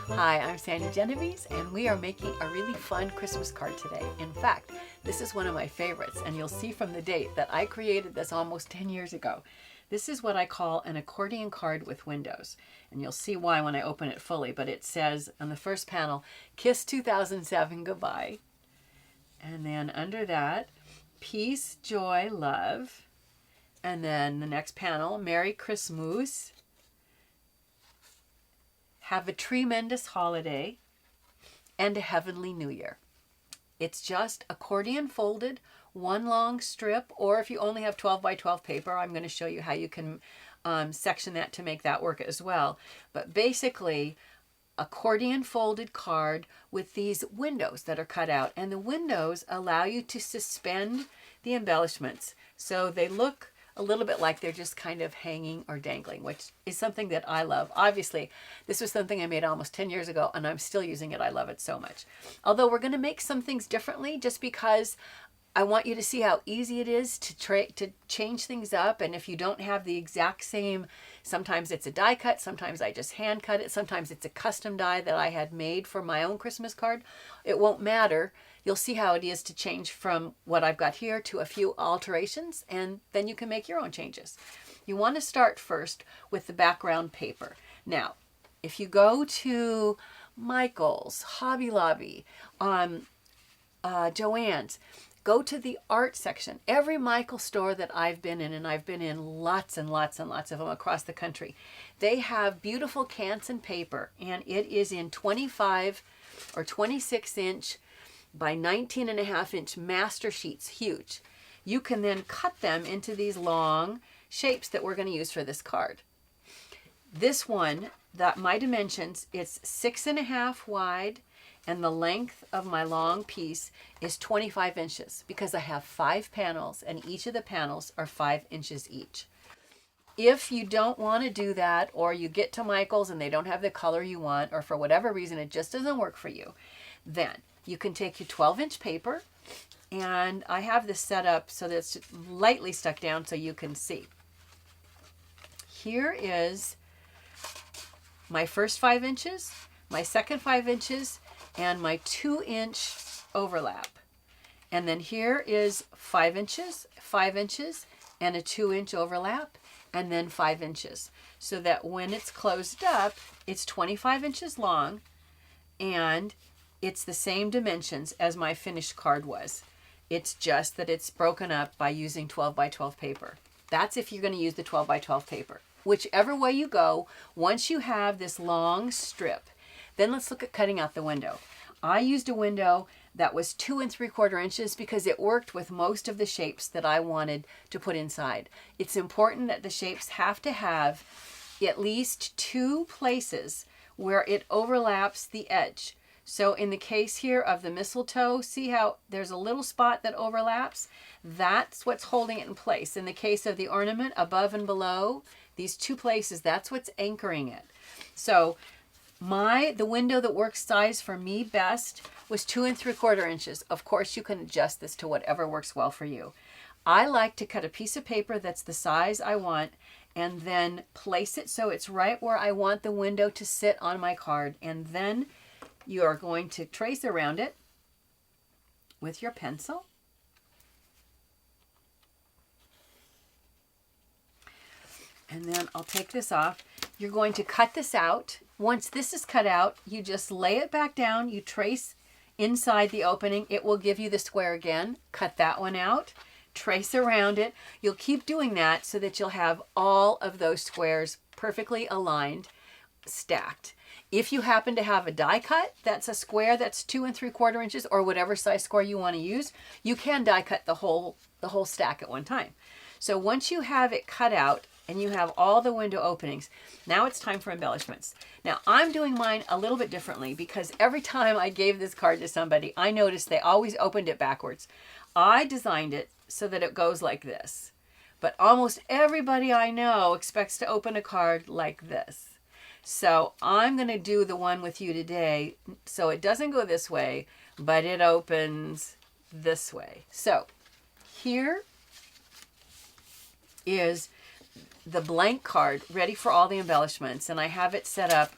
Hi, I'm Sandi Genovese, and we are making a really fun Christmas card today. In fact, this is one of my favorites, and you'll see from the date that I created this almost 10 years ago. This is what I call an accordion card with windows, and you'll see why when I open it fully, but it says on the first panel, Kiss 2007 Goodbye. And then under that, Peace, Joy, Love. And then the next panel, Merry Christmas. Have a tremendous holiday and a heavenly new year. It's just accordion folded, one long strip, or if you only have 12 by 12 paper, I'm going to show you how you can section that to make that work as well. But basically, accordion folded card with these windows that are cut out, and the windows allow you to suspend the embellishments so they look a little bit like they're just kind of hanging or dangling, which is something that I love. Obviously, this was something I made almost 10 years ago, and I'm still using it. I love it so much. Although we're going to make some things differently just because I want you to see how easy it is to change things up. And if you don't have the exact same, sometimes it's a die cut, sometimes I just hand cut it, sometimes it's a custom die that I had made for my own Christmas card. It won't matter. You'll see how it is to change from what I've got here to a few alterations, and then you can make your own changes. You want to start first with the background paper. Now, if you go to Michael's, Hobby Lobby, Joann's, go to the art section. Every Michael store that I've been in, and I've been in lots and lots and lots of them across the country, they have beautiful Canson paper, and it is in 25 or 26 inch by 19.5 inch master sheets, huge. You can then cut them into these long shapes that we're going to use for this card. This one, my dimensions, it's 6.5 wide, and the length of my long piece is 25 inches because I have 5 panels, and each of the panels are 5 inches each. If you don't want to do that, or you get to Michael's and they don't have the color you want, or for whatever reason it just doesn't work for you, then you can take your 12-inch paper, and I have this set up so that it's lightly stuck down so you can see. Here is my first 5 inches, my second 5 inches, and my 2-inch overlap. And then here is 5 inches, 5 inches, and a 2-inch overlap, and then 5 inches. So that when it's closed up, it's 25 inches long, and it's the same dimensions as my finished card was. It's just that it's broken up by using 12 by 12 paper. That's if you're going to use the 12 by 12 paper. Whichever way you go, once you have this long strip, then let's look at cutting out the window. I used a window that was 2 3/4 inches because it worked with most of the shapes that I wanted to put inside. It's important that the shapes have to have at least 2 places where it overlaps the edge. So in the case here of the mistletoe, see how there's a little spot that overlaps? That's what's holding it in place. In the case of the ornament, above and below, these 2 places, that's what's anchoring it. So the window that works size for me best was 2 3/4 inches. Of course, you can adjust this to whatever works well for you. I like to cut a piece of paper that's the size I want and then place it so it's right where I want the window to sit on my card. And then you are going to trace around it with your pencil. And then I'll take this off. You're going to cut this out. Once this is cut out, you just lay it back down. You trace inside the opening. It will give you the square again. Cut that one out. Trace around it. You'll keep doing that so that you'll have all of those squares perfectly aligned, stacked. If you happen to have a die cut, that's a square that's 2 3/4 inches or whatever size square you want to use, you can die cut the whole stack at one time. So once you have it cut out and you have all the window openings, now it's time for embellishments. Now I'm doing mine a little bit differently because every time I gave this card to somebody, I noticed they always opened it backwards. I designed it so that it goes like this, but almost everybody I know expects to open a card like this. So I'm going to do the one with you today so it doesn't go this way, but it opens this way. So here is the blank card ready for all the embellishments, and I have it set up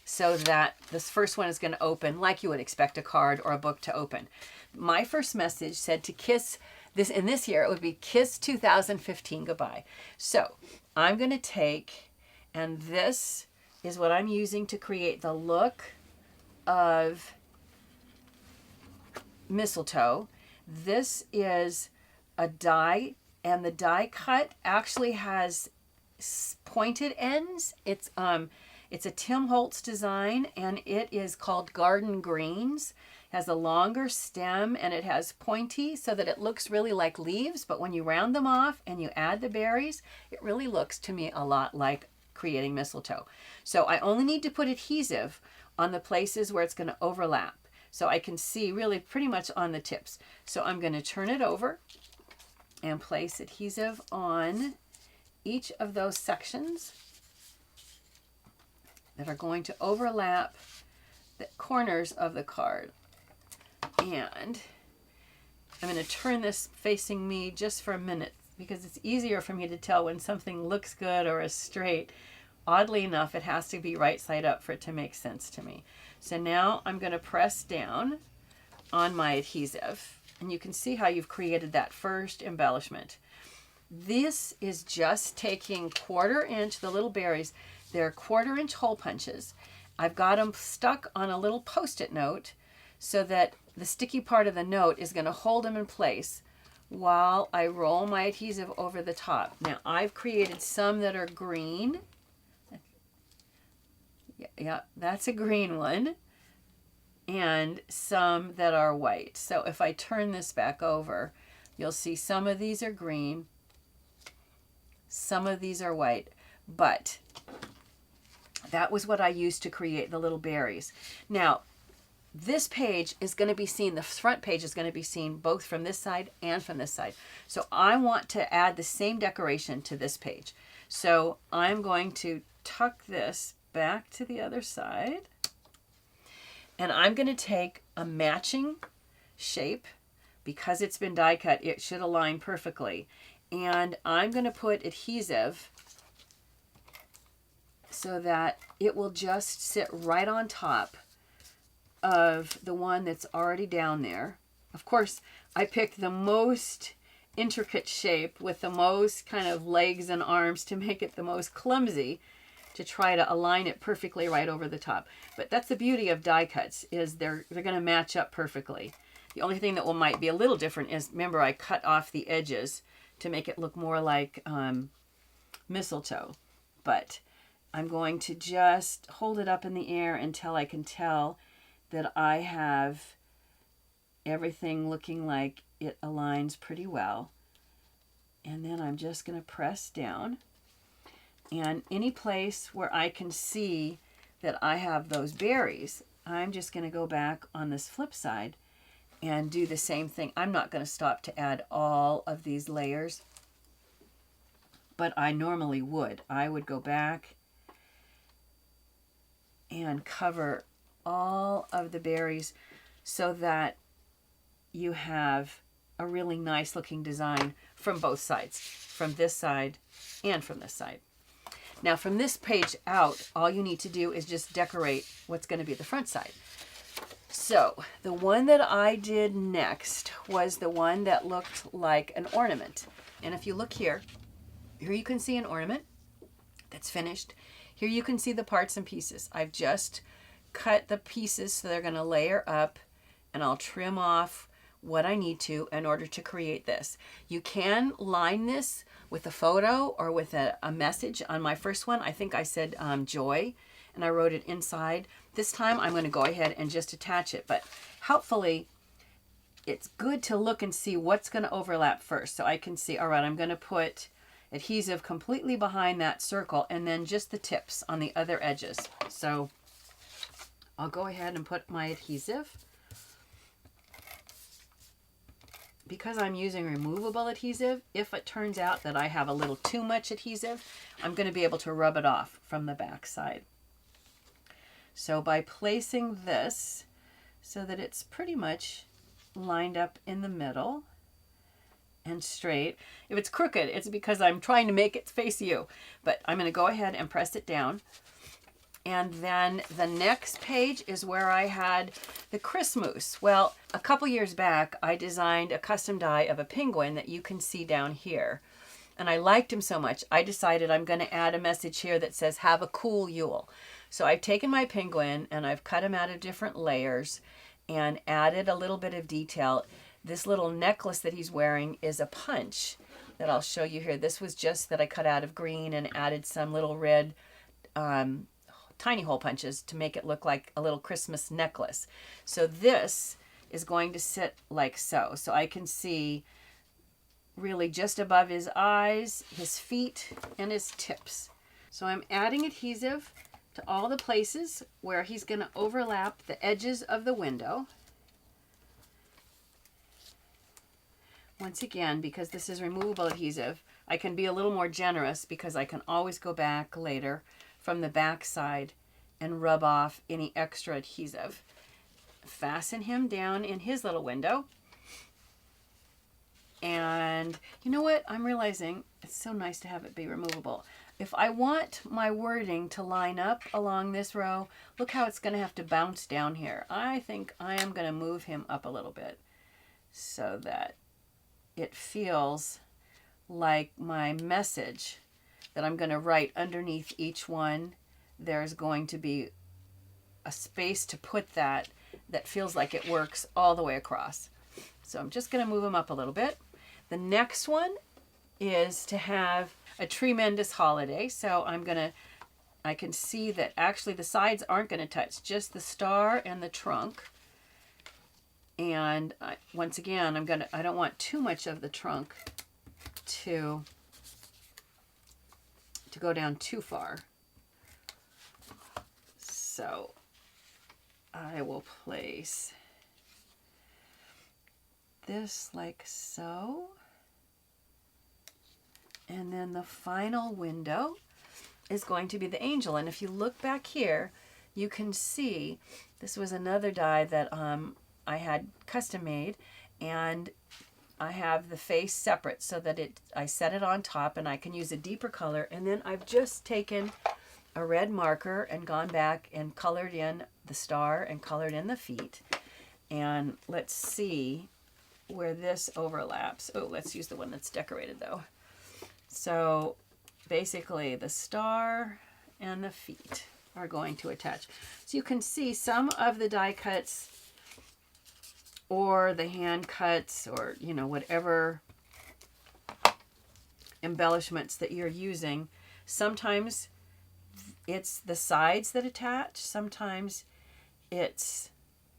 so that this first one is going to open like you would expect a card or a book to open. My first message said to kiss this, in this year it would be kiss 2015 goodbye. So I'm going to take, and this is what I'm using to create the look of mistletoe. This is a die, and the die cut actually has pointed ends. It's a Tim Holtz design, and it is called Garden Greens. It has a longer stem, and it has pointy so that it looks really like leaves, but when you round them off and you add the berries, it really looks to me a lot like creating mistletoe. So I only need to put adhesive on the places where it's going to overlap, so I can see really pretty much on the tips. So I'm going to turn it over and place adhesive on each of those sections that are going to overlap the corners of the card. And I'm going to turn this facing me just for a minute because it's easier for me to tell when something looks good or is straight. Oddly enough, it has to be right side up for it to make sense to me. So now I'm going to press down on my adhesive, and you can see how you've created that first embellishment. This is just taking 1/4 inch, the little berries, they're 1/4 inch hole punches. I've got them stuck on a little post-it note so that the sticky part of the note is going to hold them in place while I roll my adhesive over the top. Now I've created some that are green. Yeah, that's a green one. And some that are white. So if I turn this back over, you'll see some of these are green, some of these are white, but that was what I used to create the little berries. Now, this page is going to be seen, the front page is going to be seen both from this side and from this side. So I want to add the same decoration to this page. So I'm going to tuck this back to the other side. And I'm going to take a matching shape. Because it's been die cut, it should align perfectly. And I'm going to put adhesive so that it will just sit right on top of the one that's already down there. Of course, I picked the most intricate shape with the most kind of legs and arms to make it the most clumsy, to try to align it perfectly right over the top. But that's the beauty of die cuts, is they're going to match up perfectly. The only thing that might be a little different is, remember, I cut off the edges to make it look more like mistletoe. But I'm going to just hold it up in the air until I can tell that I have everything looking like it aligns pretty well. And then I'm just going to press down. And any place where I can see that I have those berries, I'm just going to go back on this flip side and do the same thing. I'm not going to stop to add all of these layers, but I normally would. I would go back and cover all of the berries so that you have a really nice looking design from both sides, from this side and from this side. Now from this page out, all you need to do is just decorate what's going to be the front side. So the one that I did next was the one that looked like an ornament. And if you look here you can see an ornament that's finished. Here you can see the parts and pieces. I've just cut the pieces so they're going to layer up, and I'll trim off what I need to in order to create this. You can line this with a photo or with a message. On my first one, I think I said joy, and I wrote it inside. This time I'm going to go ahead and just attach it, but helpfully it's good to look and see what's going to overlap first. So I can see, all right, I'm going to put adhesive completely behind that circle and then just the tips on the other edges. So I'll go ahead and put my adhesive. Because I'm using removable adhesive, if it turns out that I have a little too much adhesive, I'm going to be able to rub it off from the back side. So by placing this so that it's pretty much lined up in the middle, and straight. If it's crooked, it's because I'm trying to make it face you. But I'm going to go ahead and press it down. And then the next page is where I had the Christmas. Well, a couple years back, I designed a custom die of a penguin that you can see down here. And I liked him so much, I decided I'm going to add a message here that says, have a cool Yule. So I've taken my penguin and I've cut him out of different layers and added a little bit of detail. This little necklace that he's wearing is a punch that I'll show you here. This was just that I cut out of green and added some little red tiny hole punches to make it look like a little Christmas necklace. So this is going to sit like so. So I can see really just above his eyes, his feet, and his tips. So I'm adding adhesive to all the places where he's going to overlap the edges of the window. Once again, because this is removable adhesive, I can be a little more generous because I can always go back later from the back side and rub off any extra adhesive. Fasten him down in his little window. And you know what? I'm realizing it's so nice to have it be removable. If I want my wording to line up along this row, look how it's going to have to bounce down here. I think I am going to move him up a little bit so that it feels like my message that I'm going to write underneath each one. There's going to be a space to put that feels like it works all the way across. So I'm just going to move him up a little bit. The next one is to have a Tree-mendous holiday. So I can see that actually the sides aren't going to touch, just the star and the trunk. And once again, I don't want too much of the trunk to go down too far. So I will place this like so. And then the final window is going to be the angel. And if you look back here, you can see this was another die that I had custom made, and I have the face separate so that I set it on top and I can use a deeper color. And then I've just taken a red marker and gone back and colored in the star and colored in the feet. And let's see where this overlaps. Oh, let's use the one that's decorated though. So basically the star and the feet are going to attach. So you can see some of the die cuts or the hand cuts or, you know, whatever embellishments that you're using. Sometimes it's the sides that attach. Sometimes it's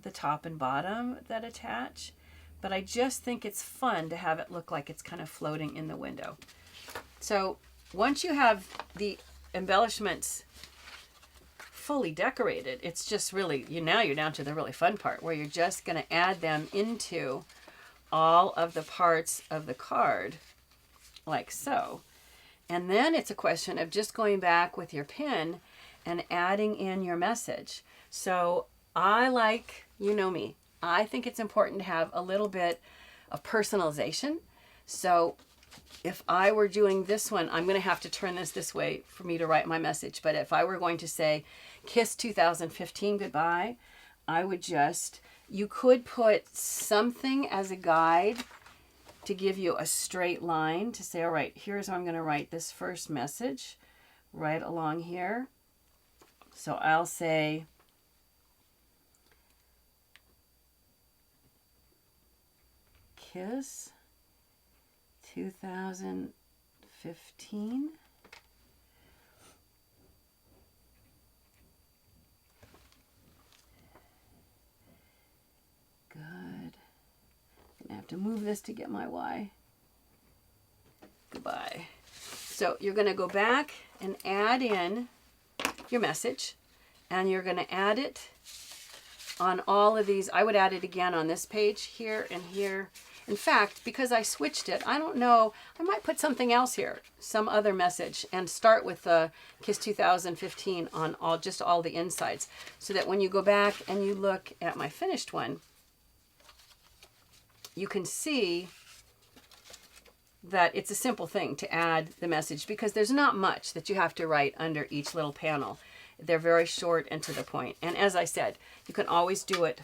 the top and bottom that attach. But I just think it's fun to have it look like it's kind of floating in the window. So once you have the embellishments fully decorated, it's just really, now you're down to the really fun part where you're just going to add them into all of the parts of the card like so. And then it's a question of just going back with your pen and adding in your message. So I like, you know me, I think it's important to have a little bit of personalization. So if I were doing this one, I'm going to have to turn this way for me to write my message. But if I were going to say, kiss 2015 goodbye, I would you could put something as a guide to give you a straight line to say, all right, here's how I'm going to write this first message right along here. So I'll say, kiss 2015. Good. Gonna have to move this to get my Y. Goodbye. So you're gonna go back and add in your message, and you're gonna add it on all of these. I would add it again on this page here and here. In fact, because I switched it, I don't know, I might put something else here, some other message, and start with the Kiss 2015 on all the insides, so that when you go back and you look at my finished one, you can see that it's a simple thing to add the message, because there's not much that you have to write under each little panel. They're very short and to the point. And as I said, you can always do it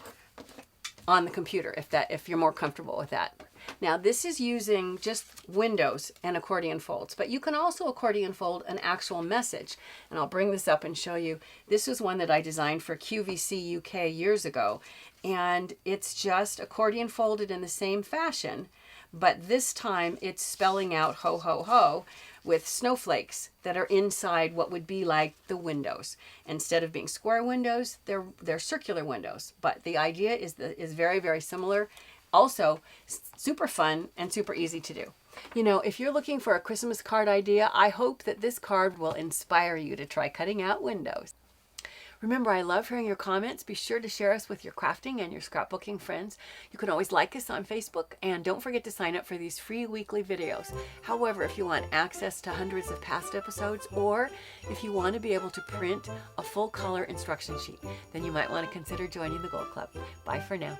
on the computer if you're more comfortable with that. Now this is using just windows and accordion folds, but you can also accordion fold an actual message. And I'll bring this up and show you. This was one that I designed for QVC UK years ago. And it's just accordion folded in the same fashion, but this time it's spelling out ho, ho, ho with snowflakes that are inside what would be like the windows. Instead of being square windows, they're circular windows. But the idea is very, very similar. Also, super fun and super easy to do. You know, if you're looking for a Christmas card idea, I hope that this card will inspire you to try cutting out windows. Remember, I love hearing your comments. Be sure to share us with your crafting and your scrapbooking friends. You can always like us on Facebook, and don't forget to sign up for these free weekly videos. However, if you want access to hundreds of past episodes, or if you want to be able to print a full color instruction sheet, then you might want to consider joining the Gold Club. Bye for now.